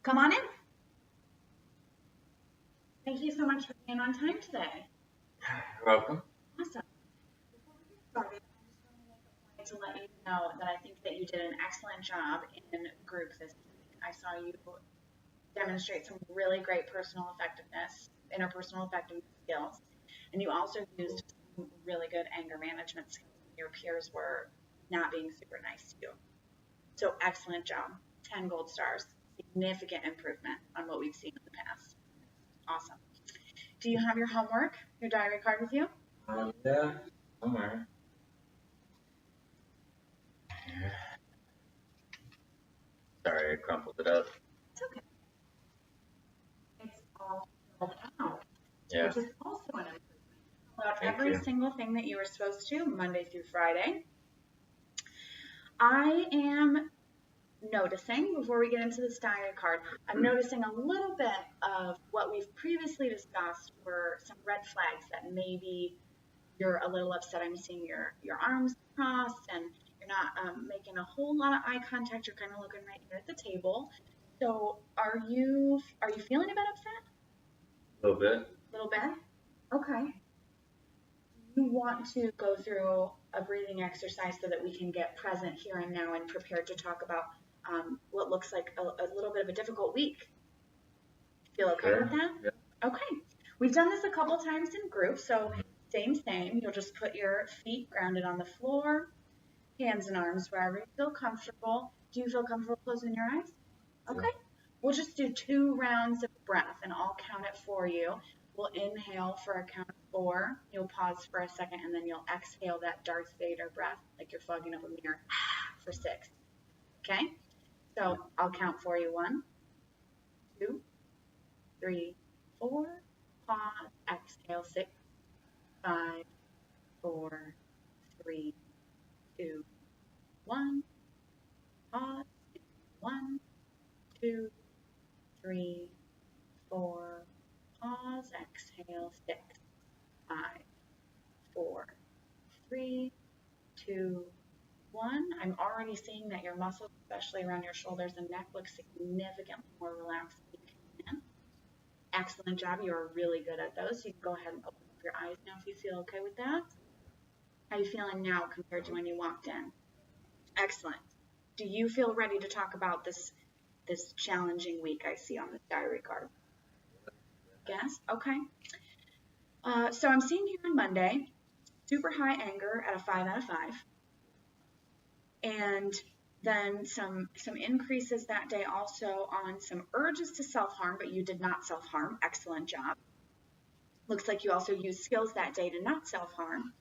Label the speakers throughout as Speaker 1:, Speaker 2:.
Speaker 1: Come on in. Thank you so much for being on time today.
Speaker 2: You're welcome.
Speaker 1: Awesome. Before we get started, I'm just going to make a point to let you know that I think that you did an excellent job in group this week. I saw you demonstrate some really great personal effectiveness, interpersonal effectiveness skills, and you also used some really good anger management skills. Your peers were not being super nice to you. So excellent job. 10 gold stars. Significant improvement on what we've seen in the past. Awesome. Do you have your homework, your diary card with you?
Speaker 2: Yeah, somewhere. Here. Sorry, I crumpled it up.
Speaker 1: It's okay. It's all filled out.
Speaker 2: Yeah.
Speaker 1: Which is also an improvement. About every single thing that you were supposed to, Monday through Friday. I am noticing, before we get into this diary card, I'm noticing a little bit of what we've previously discussed were some red flags that maybe you're a little upset. I'm seeing your arms crossed and you're not making a whole lot of eye contact. You're kind of looking right here at the table. So are you feeling a bit upset?
Speaker 2: A little bit.
Speaker 1: A little bit? Okay. You want to go through a breathing exercise so that we can get present here and now and prepared to talk about what looks like a little bit of a difficult week. Feel okay with that?
Speaker 2: Yeah.
Speaker 1: Okay. We've done this a couple times in groups, so same. You'll just put your feet grounded on the floor, hands and arms wherever you feel comfortable. Do you feel comfortable closing your eyes? Okay. Yeah. We'll just do 2 rounds of breath, and I'll count it for you. We'll inhale for a count of 4. You'll pause for a second, and then you'll exhale that Darth Vader breath, like you're fogging up a mirror, for 6. Okay? So I'll count for you. 1, 2, 3, 4. Pause. Exhale. 6, 5, 4, 3, 2, 1. Pause. 1, 2, 3, 4. Pause. Exhale. 6, 5, 4, 3, 2, 1. I'm already seeing that your muscles, especially around your shoulders and neck, look significantly more relaxed than you can. Excellent job. You are really good at those. You can go ahead and open up your eyes now if you feel okay with that. How are you feeling now compared to when you walked in? Excellent. Do you feel ready to talk about this challenging week I see on this diary card? Yes? Okay. So I'm seeing here on Monday, super high anger at a 5 out of 5. And then some increases that day also on some urges to self-harm, but you did not self-harm. Excellent job. Looks like you also used skills that day to not self-harm.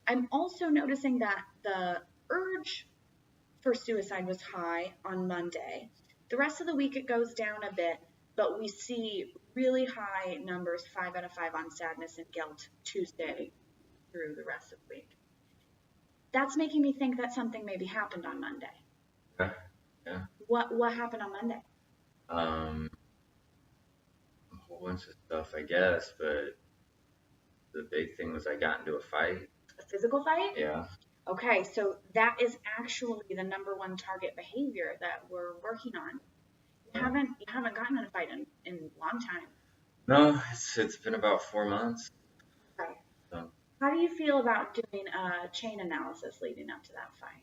Speaker 1: I'm also noticing that the urge for suicide was high on Monday. The rest of the week it goes down a bit, but we see really high numbers, 5 out of 5 on sadness and guilt Tuesday through the rest of the week. That's making me think that something maybe happened on Monday.
Speaker 2: Yeah.
Speaker 1: What happened on Monday?
Speaker 2: A whole bunch of stuff, I guess, but the big thing was I got into a fight.
Speaker 1: A physical fight?
Speaker 2: Yeah.
Speaker 1: Okay, so that is actually the #1 target behavior that we're working on. You haven't gotten in a fight in a long time.
Speaker 2: No, it's been about 4 months.
Speaker 1: Okay.
Speaker 2: So.
Speaker 1: How do you feel about doing a chain analysis leading up to that fight?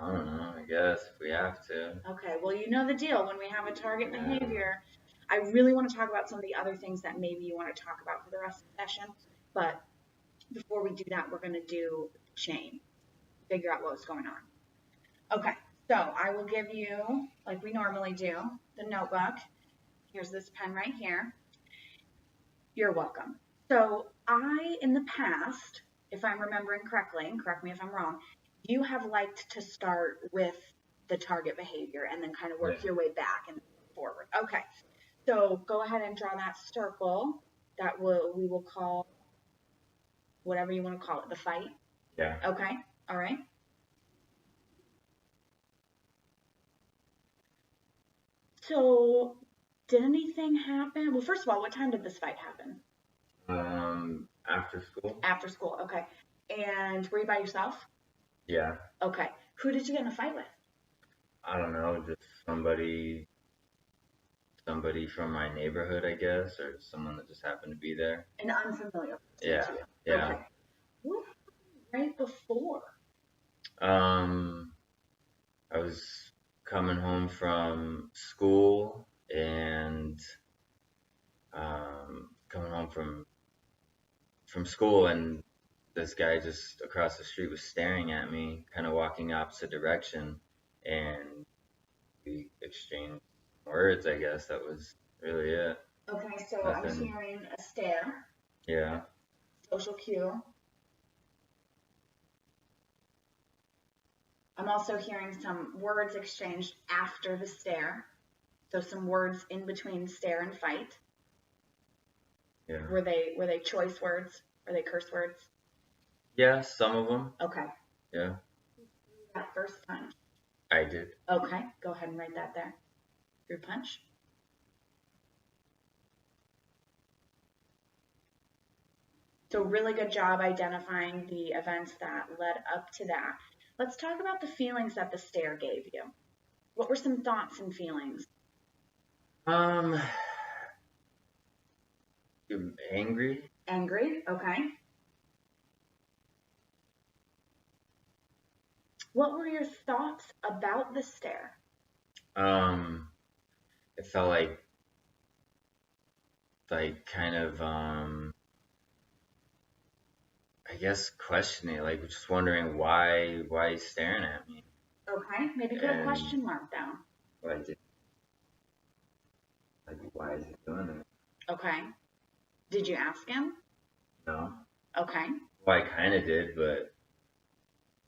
Speaker 2: I don't know, I guess if we have to.
Speaker 1: Okay, well, you know the deal. When we have a target behavior, I really want to talk about some of the other things that maybe you want to talk about for the rest of the session. But before we do that, we're going to do chain, figure out what's going on. Okay, so I will give you, like we normally do, the notebook. Here's this pen right here. You're welcome. So in the past, if I'm remembering correctly, and correct me if I'm wrong, you have liked to start with the target behavior and then kind of work your way back and forward. Okay, so go ahead and draw that circle that we will call whatever you want to call it, the fight.
Speaker 2: Yeah.
Speaker 1: Okay, all right. So did anything happen? Well, first of all, what time did this fight happen?
Speaker 2: After school.
Speaker 1: After school, okay. And were you by yourself?
Speaker 2: Yeah.
Speaker 1: Okay. Who did you get in a fight with?
Speaker 2: I don't know, just somebody from my neighborhood, I guess, or someone that just happened to be there.
Speaker 1: An unfamiliar person
Speaker 2: Yeah,
Speaker 1: to you.
Speaker 2: yeah.
Speaker 1: Okay. What happened right before?
Speaker 2: I was coming home from school and coming home from school, and this guy just across the street was staring at me, kind of walking opposite direction, and we exchanged words. I guess that was really it.
Speaker 1: Okay, so I'm
Speaker 2: Nothing.
Speaker 1: hearing a stare,
Speaker 2: Yeah.
Speaker 1: social cue. I'm also hearing some words exchanged after the stare. So some words in between stare and fight.
Speaker 2: Yeah.
Speaker 1: Were they choice words? Were they curse words?
Speaker 2: Yeah, some of them.
Speaker 1: Okay.
Speaker 2: Yeah.
Speaker 1: That first punch.
Speaker 2: I did.
Speaker 1: Okay, go ahead and write that there. Your punch. So really good job identifying the events that led up to that. Let's talk about the feelings that the stare gave you. What were some thoughts and feelings?
Speaker 2: Angry.
Speaker 1: Angry, okay. What were your thoughts about the stare?
Speaker 2: It felt like kind of I guess questioning, like just wondering why he's staring at me.
Speaker 1: Okay, maybe put a question mark down.
Speaker 2: Like why is he doing it?
Speaker 1: Okay. Did you ask him?
Speaker 2: No.
Speaker 1: Okay.
Speaker 2: Well, I kind of did, but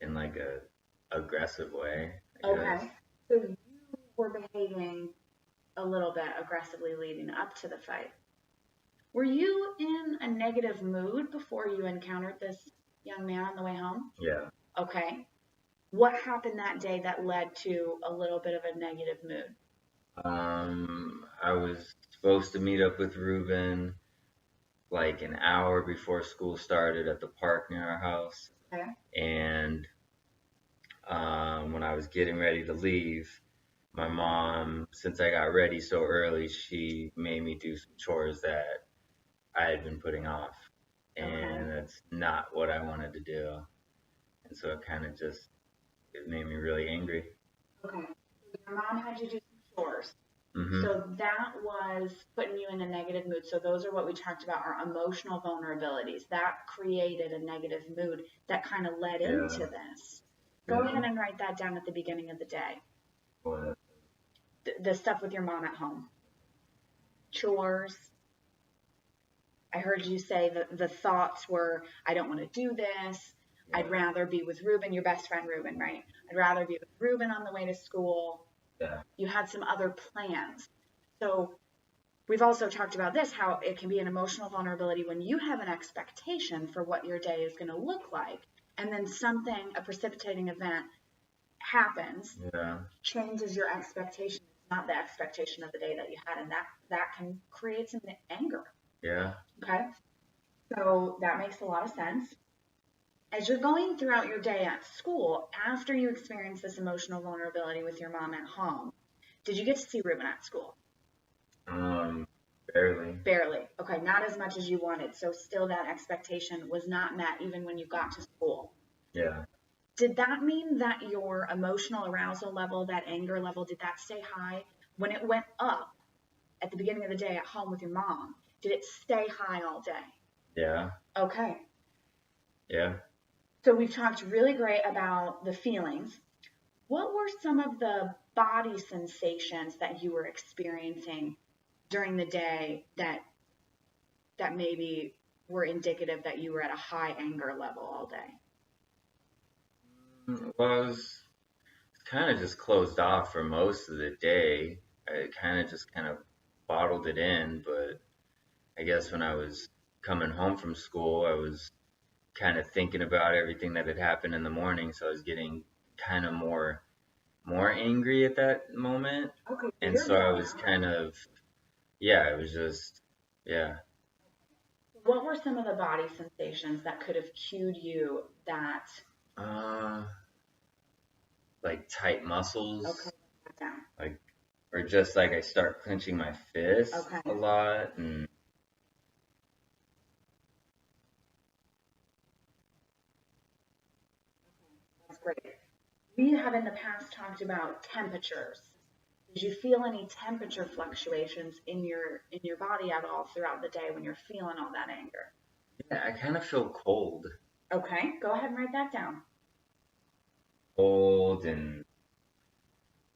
Speaker 2: in like a aggressive way. I guess.
Speaker 1: So you were behaving a little bit aggressively leading up to the fight. Were you in a negative mood before you encountered this young man on the way home?
Speaker 2: Yeah.
Speaker 1: Okay. What happened that day that led to a little bit of a negative mood?
Speaker 2: I was supposed to meet up with Ruben like an hour before school started at the park near our house.
Speaker 1: Okay.
Speaker 2: And when I was getting ready to leave, my mom, since I got ready so early, she made me do some chores that I had been putting off. And that's not what I wanted to do. And so it made me really angry.
Speaker 1: Okay. So your mom had you do some chores.
Speaker 2: Mm-hmm.
Speaker 1: So that was putting you in a negative mood. So those are what we talked about, our emotional vulnerabilities. That created a negative mood that kind of led into this. Go ahead and write that down at the beginning of the day.
Speaker 2: What?
Speaker 1: The stuff with your mom at home. Chores. I heard you say that the thoughts were, I don't want to do this. Yeah. I'd rather be with Ruben, your best friend Ruben, right? I'd rather be with Ruben on the way to school.
Speaker 2: Yeah.
Speaker 1: You had some other plans. So we've also talked about this, how it can be an emotional vulnerability when you have an expectation for what your day is going to look like. And then a precipitating event happens, changes your expectation. It's not the expectation of the day that you had. And that can create some anger.
Speaker 2: Yeah.
Speaker 1: Okay. So that makes a lot of sense. As you're going throughout your day at school, after you experience this emotional vulnerability with your mom at home, did you get to see Ruben at school?
Speaker 2: Barely.
Speaker 1: Barely. Okay, not as much as you wanted. So still that expectation was not met even when you got to school.
Speaker 2: Yeah.
Speaker 1: Did that mean that your emotional arousal level, that anger level, did that stay high? When it went up at the beginning of the day at home with your mom, did it stay high all day?
Speaker 2: Yeah.
Speaker 1: Okay.
Speaker 2: Yeah.
Speaker 1: So we've talked really great about the feelings. What were some of the body sensations that you were experiencing during the day that maybe were indicative that you were at a high anger level all day?
Speaker 2: Well, I was kind of just closed off for most of the day. I kind of bottled it in, but I guess when I was coming home from school, I was kind of thinking about everything that had happened in the morning, so I was getting kind of more angry at that moment.
Speaker 1: Okay.
Speaker 2: And so I was it was just, yeah.
Speaker 1: What were some of the body sensations that could have cued you that?
Speaker 2: Like tight muscles.
Speaker 1: Okay.
Speaker 2: or just like I start clenching my fist
Speaker 1: Okay.
Speaker 2: a lot, and
Speaker 1: That's great. We have in the past talked about temperatures. Did you feel any temperature fluctuations in your body at all throughout the day when you're feeling all that anger?
Speaker 2: yeah, I kind of feel cold.
Speaker 1: Okay, go ahead and write that down.
Speaker 2: Cold and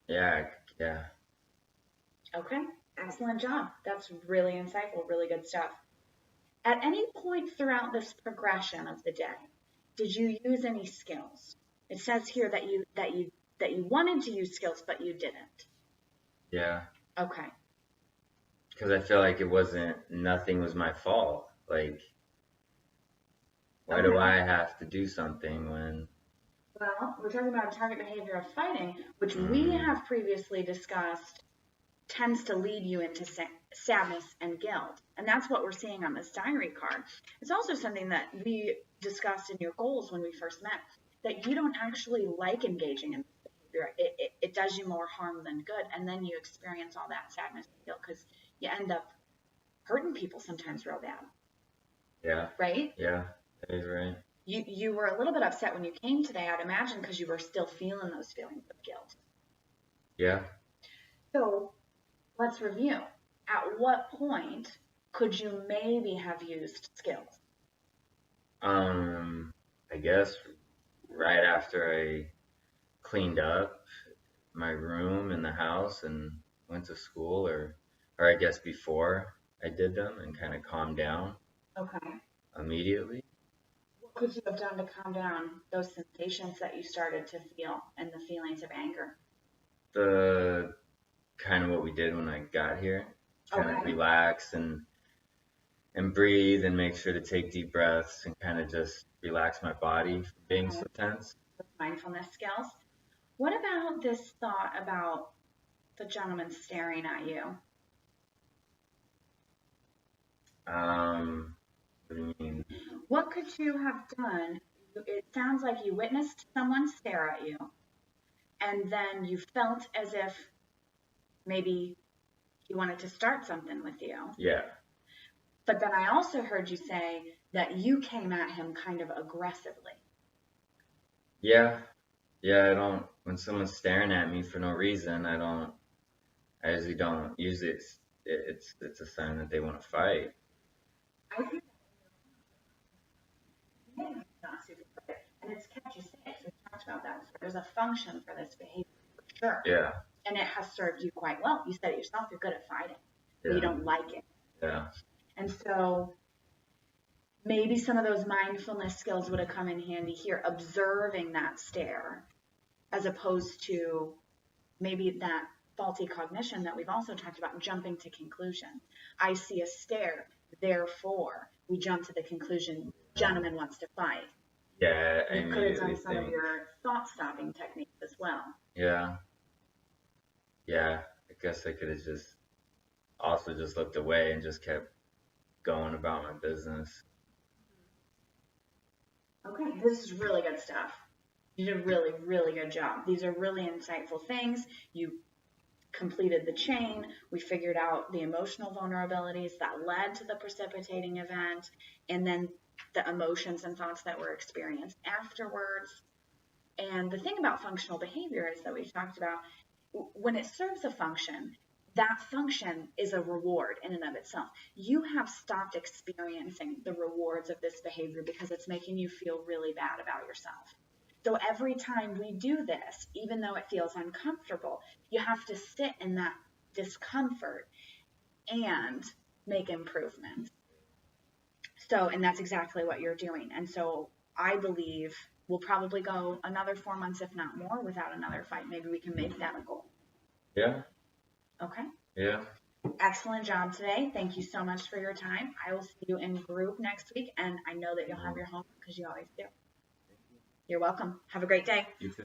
Speaker 2: yeah.
Speaker 1: Okay, excellent job. That's really insightful, really good stuff. At any point throughout this progression of the day, did you use any skills? It says here that you wanted to use skills, but you didn't.
Speaker 2: Yeah.
Speaker 1: Okay.
Speaker 2: Because I feel like nothing was my fault. Like, why do I have to do something when?
Speaker 1: Well, we're talking about target behavior of fighting, which we have previously discussed tends to lead you into sadness and guilt. And that's what we're seeing on this diary card. It's also something that we discussed in your goals when we first met, that you don't actually like engaging in this behavior. It does you more harm than good. And then you experience all that sadness and guilt because you end up hurting people sometimes real bad.
Speaker 2: Yeah.
Speaker 1: Right?
Speaker 2: Yeah, that is right.
Speaker 1: You were a little bit upset when you came today, I'd imagine, because you were still feeling those feelings of guilt.
Speaker 2: Yeah.
Speaker 1: So let's review. At what point could you maybe have used skills?
Speaker 2: I guess right after I cleaned up my room in the house and went to school, or I guess before I did them and kind of calmed down.
Speaker 1: Okay.
Speaker 2: Immediately.
Speaker 1: What could you have done to calm down those sensations that you started to feel and the feelings of anger?
Speaker 2: The kind of what we did when I got here. Kind of relax and breathe and make sure to take deep breaths and kind of just relax my body from being so tense.
Speaker 1: Mindfulness skills. What about this thought about the gentleman staring at you?
Speaker 2: What do you mean?
Speaker 1: What could you have done? It sounds like you witnessed someone stare at you, and then you felt as if maybe he wanted to start something with you.
Speaker 2: Yeah.
Speaker 1: But then I also heard you say that you came at him kind of aggressively.
Speaker 2: Yeah. Yeah, I don't, when someone's staring at me for no reason, I usually don't use it. It's a sign that they want to fight.
Speaker 1: I think not super clear. And it's catchy six. We've talked about that. There's a function for this behavior for sure.
Speaker 2: Yeah.
Speaker 1: And it has served you quite well. You said it yourself, you're good at fighting, but you don't like it.
Speaker 2: Yeah.
Speaker 1: And so maybe some of those mindfulness skills would have come in handy here, observing that stare, as opposed to maybe that faulty cognition that we've also talked about, jumping to conclusions. I see a stare, therefore we jump to the conclusion, gentleman wants to fight.
Speaker 2: Yeah, I
Speaker 1: You could have done some of your thought-stopping techniques as well.
Speaker 2: Yeah. Yeah, I guess I could have just also just looked away and just kept going about my business.
Speaker 1: Okay, this is really good stuff. You did a really, really good job. These are really insightful things. You completed the chain. We figured out the emotional vulnerabilities that led to the precipitating event, and then the emotions and thoughts that were experienced afterwards. And the thing about functional behavior is that we talked about, when it serves a function, that function is a reward in and of itself. You have stopped experiencing the rewards of this behavior because it's making you feel really bad about yourself. So every time we do this, even though it feels uncomfortable, you have to sit in that discomfort and make improvements. So, and that's exactly what you're doing. And so I believe we'll probably go another 4 months, if not more, without another fight. Maybe we can make that a goal.
Speaker 2: Yeah.
Speaker 1: Okay.
Speaker 2: Yeah.
Speaker 1: Excellent job today. Thank you so much for your time. I will see you in group next week, and I know that you'll have your homework because you always do. You're welcome. Have a great day.
Speaker 2: You too.